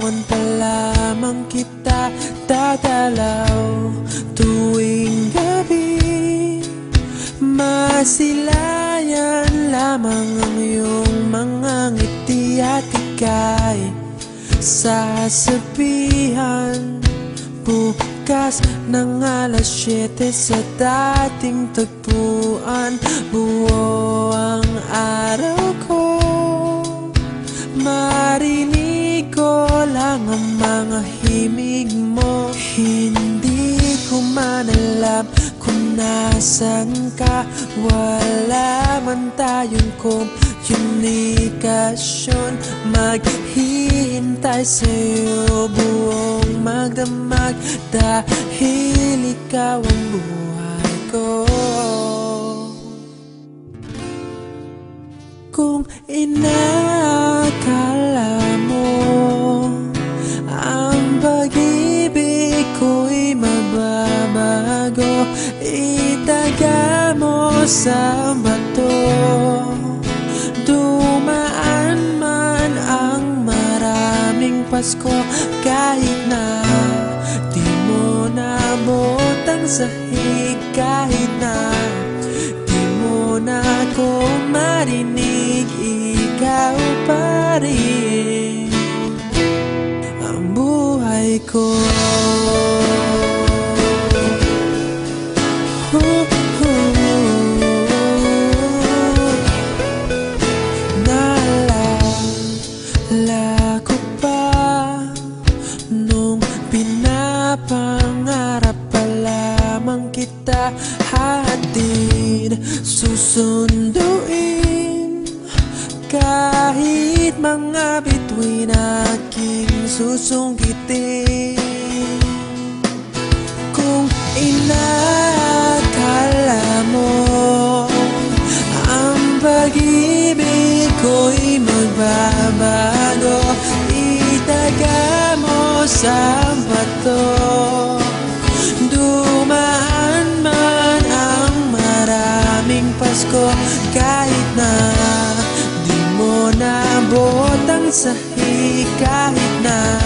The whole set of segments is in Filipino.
Doon pa lamang kita tatalaw tuwing gabi. Masilayan lamang ang iyong mga ngiti at ika'y sasabihan bukas ng alas 7 sa dating tagpuan. Buo ang araw ko, marinig ko lang ang mga himig mo. Hindi ko man alam kung nasan ka, wala man tayong komunikasyon. Maghihintay sa'yo buong magdamag dahil ikaw ang buhay ko. Kung inakala mo ang pag-ibig ko'y mababago, itaga mo sa bato. Dumaan man ang maraming Pasko, kahit na di mo naabot ang sahig, kahit na di mo na ako marinig, ikaw pa rin ang buhay ko. Naalala ko pa nung pinapangarap pa lamang kita, hatid susunduin kahit mga bituin aking susungkitin. Kung inakala mo ang pag-ibig ko'y magbabago, itaga mo sa bato. Dumaan man ang maraming Pasko, kahit na di mo naabot ang sahig, kahit na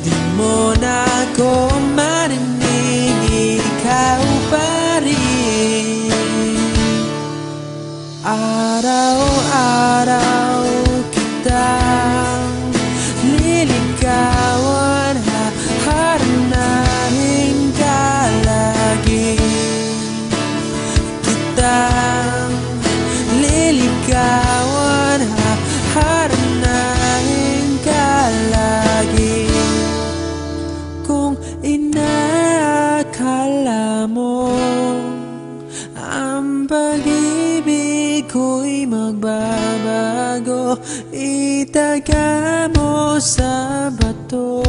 di mo na ako marinig, ikaw pa rin. Araw-araw kitang liligawan, haharanahin ka lagi. Kitang liligawan, haharanahin ka lagi. Kung inakala mo ang pag-ibig ko'y magbabago, itaga mo sa bato.